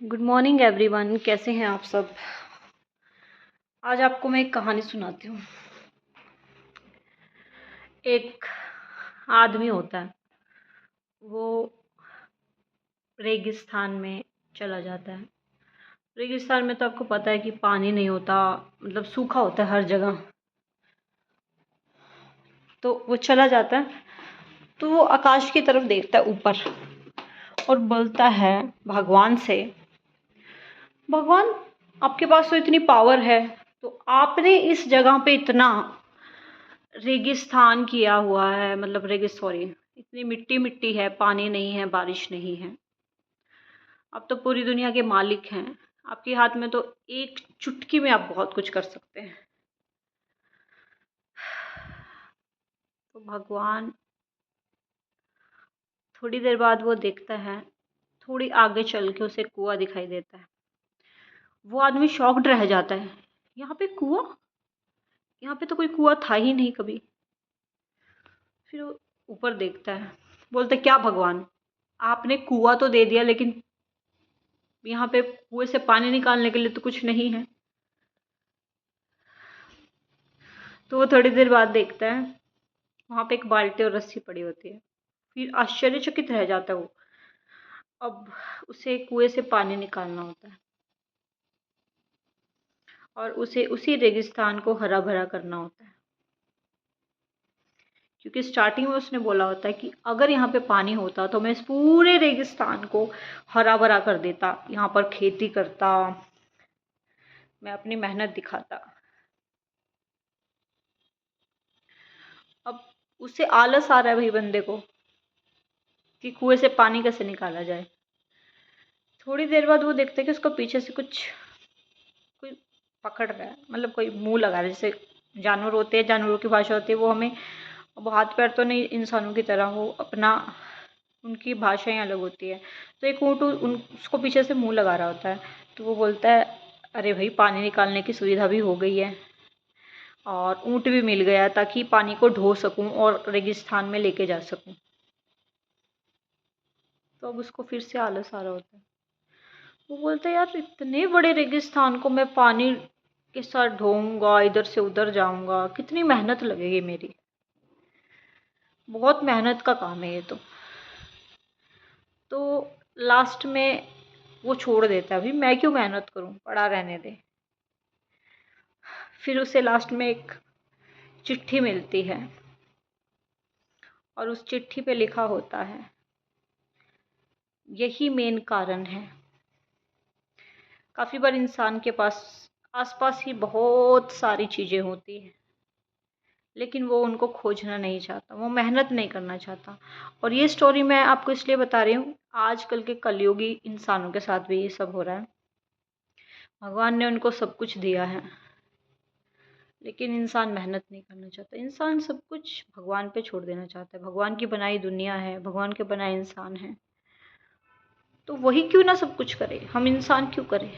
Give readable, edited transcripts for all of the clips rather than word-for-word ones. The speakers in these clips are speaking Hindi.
गुड मॉर्निंग एवरीवन, कैसे हैं आप सब। आज आपको मैं एक कहानी सुनाती हूँ। एक आदमी होता है, वो रेगिस्तान में चला जाता है। रेगिस्तान में तो आपको पता है कि पानी नहीं होता, मतलब सूखा होता है हर जगह। तो वो चला जाता है, तो वो आकाश की तरफ देखता है ऊपर और बोलता है भगवान से, भगवान आपके पास तो इतनी पावर है, तो आपने इस जगह पे इतना रेगिस्तान किया हुआ है, मतलब सॉरी, इतनी मिट्टी मिट्टी है, पानी नहीं है, बारिश नहीं है। आप तो पूरी दुनिया के मालिक हैं, आपके हाथ में तो एक चुटकी में आप बहुत कुछ कर सकते हैं। तो भगवान थोड़ी देर बाद वो देखता है, थोड़ी आगे चल के उसे कुआं दिखाई देता है। वो आदमी शॉक्ड रह जाता है, यहाँ पे कुआं, यहाँ पे तो कोई कुआं था ही नहीं कभी। फिर वो ऊपर देखता है, बोलता है क्या भगवान, आपने कुआं तो दे दिया, लेकिन यहाँ पे कुएं से पानी निकालने के लिए तो कुछ नहीं है। तो वो थोड़ी देर बाद देखता है, वहां पे एक बाल्टी और रस्सी पड़ी होती है। फिर आश्चर्यचकित रह जाता है वो। अब उसे कुएं से पानी निकालना होता है और उसे उसी रेगिस्तान को हरा भरा करना होता है, क्योंकि स्टार्टिंग में उसने बोला होता है कि अगर यहाँ पे पानी होता तो मैं इस पूरे रेगिस्तान को हरा भरा कर देता, यहाँ पर खेती करता, मैं अपनी मेहनत दिखाता। अब उसे आलस आ रहा है भाई बंदे को, कि कुएं से पानी कैसे निकाला जाए। थोड़ी देर बाद वो देखते हैं कि उसको पीछे से कुछ कोई पकड़ रहा है, मतलब कोई मुंह लगा रहा है। जैसे जानवर होते हैं, जानवरों की भाषा होती है, वो हमें, वो हाथ पैर तो नहीं इंसानों की तरह, हो अपना, उनकी भाषाएं अलग होती है। तो एक ऊँट उन उसको पीछे से मुंह लगा रहा होता है। तो वो बोलता है, अरे भाई पानी निकालने की सुविधा भी हो गई है और ऊँट भी मिल गया, ताकि पानी को ढो सकूं और रेगिस्तान में लेके जा सकूं। तो अब उसको फिर से आलस आ रहा होता है। वो बोलता है यार, इतने बड़े रेगिस्तान को मैं पानी के साथ ढोऊंगा, इधर से उधर जाऊंगा, कितनी मेहनत लगेगी मेरी, बहुत मेहनत का काम है ये तो लास्ट में वो छोड़ देता है, अभी मैं क्यों मेहनत करूं, पड़ा रहने दे। फिर उसे लास्ट में एक चिट्ठी मिलती है और उस चिट्ठी पे लिखा होता है, यही मेन कारण है। काफी बार इंसान के पास आसपास ही बहुत सारी चीजें होती हैं, लेकिन वो उनको खोजना नहीं चाहता, वो मेहनत नहीं करना चाहता। और ये स्टोरी मैं आपको इसलिए बता रही हूँ, आजकल के कलयुगी इंसानों के साथ भी ये सब हो रहा है। भगवान ने उनको सब कुछ दिया है, लेकिन इंसान मेहनत नहीं करना चाहता, इंसान सब कुछ भगवान पे छोड़ देना चाहता है। भगवान की बनाई दुनिया है, भगवान के बनाए इंसान हैं, तो वही क्यों ना सब कुछ करे, हम इंसान क्यों करें।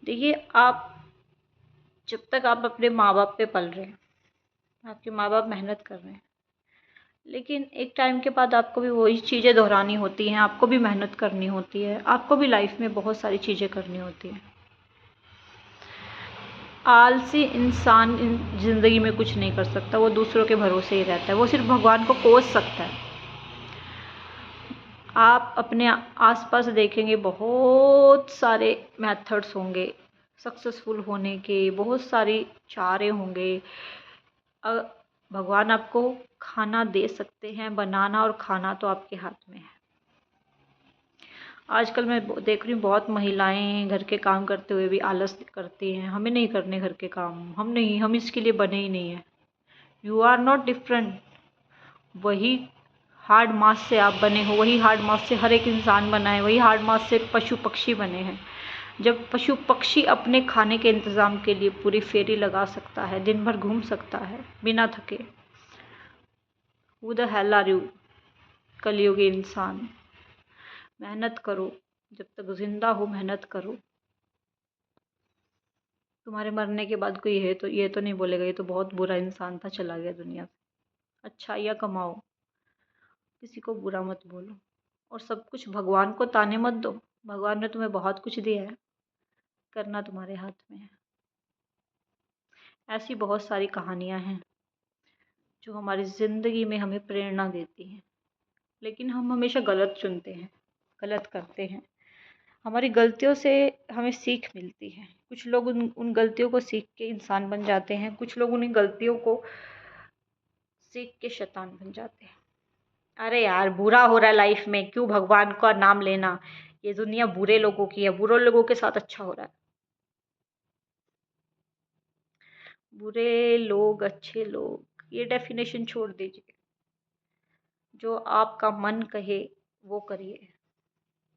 देखिए, आप जब तक आप अपने माँ बाप पे पल रहे हैं, आपके माँ बाप मेहनत कर रहे हैं, लेकिन एक टाइम के बाद आपको भी वही चीज़ें दोहरानी होती हैं, आपको भी मेहनत करनी होती है, आपको भी लाइफ में बहुत सारी चीज़ें करनी होती हैं। आलसी इंसान ज़िंदगी में कुछ नहीं कर सकता, वो दूसरों के भरोसे ही रहता है, वो सिर्फ भगवान को कोस सकता है। आप अपने आसपास देखेंगे, बहुत सारे मेथड्स होंगे सक्सेसफुल होने के, बहुत सारी चारे होंगे। भगवान आपको खाना दे सकते हैं, बनाना और खाना तो आपके हाथ में है। आजकल मैं देख रही हूँ बहुत महिलाएं घर के काम करते हुए भी आलस करती हैं, हमें नहीं करने घर के काम, हम नहीं, हम इसके लिए बने ही नहीं है। यू आर नॉट डिफरेंट, वही हार्ड मास से आप बने हो, वही हार्ड मास से हर एक इंसान बना है, वही हार्ड मास से पशु पक्षी बने हैं। जब पशु पक्षी अपने खाने के इंतज़ाम के लिए पूरी फेरी लगा सकता है, दिन भर घूम सकता है बिना थके, who the hell are you, कलयुगी इंसान। मेहनत करो, जब तक जिंदा हो मेहनत करो। तुम्हारे मरने के बाद कोई है तो ये तो नहीं बोलेगा ये तो बहुत बुरा इंसान था, चला गया दुनिया से। अच्छाइयाँ कमाओ, किसी को बुरा मत बोलो, और सब कुछ भगवान को ताने मत दो। भगवान ने तुम्हें बहुत कुछ दिया है, करना तुम्हारे हाथ में है। ऐसी बहुत सारी कहानियाँ हैं जो हमारी ज़िंदगी में हमें प्रेरणा देती हैं, लेकिन हम हमेशा गलत चुनते हैं, गलत करते हैं। हमारी गलतियों से हमें सीख मिलती है। कुछ लोग उन गलतियों को सीख के इंसान बन जाते हैं, कुछ लोग उन्हीं गलतियों को सीख के शैतान बन जाते हैं। अरे यार, बुरा हो रहा है लाइफ में, क्यों भगवान का नाम लेना? ये दुनिया बुरे लोगों की है, बुरे लोगों के साथ अच्छा हो रहा है। बुरे लोग, अच्छे लोग, ये डेफिनेशन छोड़ दीजिए। जो आपका मन कहे वो करिए।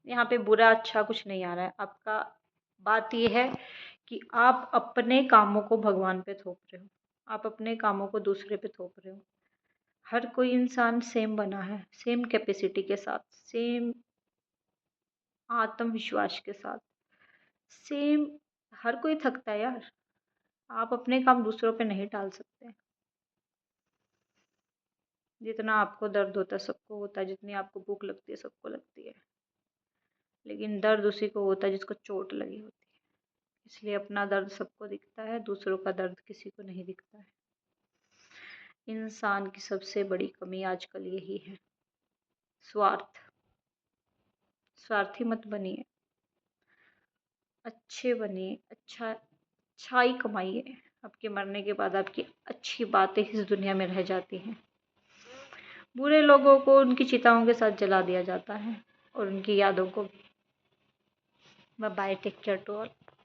यहाँ पे बुरा अच्छा कुछ नहीं आ रहा है। आपका बात ये है कि आप अपने कामों को भगवान पे थोप रहे हो, आप अपने कामों को दूसरे पे थोप रहे हो। हर कोई इंसान सेम बना है, सेम कैपेसिटी के साथ, सेम आत्मविश्वास के साथ, सेम। हर कोई थकता है यार। आप अपने काम दूसरों पे नहीं टाल सकते। जितना आपको दर्द होता है सबको होता है, जितनी आपको भूख लगती है सबको लगती है, लेकिन दर्द उसी को होता है जिसको चोट लगी होती है। इसलिए अपना दर्द सबको दिखता है, दूसरों का दर्द किसी को नहीं दिखता है। इंसान की सबसे बड़ी कमी आजकल यही है, स्वार्थ। स्वार्थी मत बनिए, अच्छे बनिए, अच्छाई कमाइए। आपके मरने के बाद आपकी अच्छी बातें इस दुनिया में रह जाती हैं। बुरे लोगों को उनकी चिताओं के साथ जला दिया जाता है और उनकी यादों को। Bye bye, take care to all.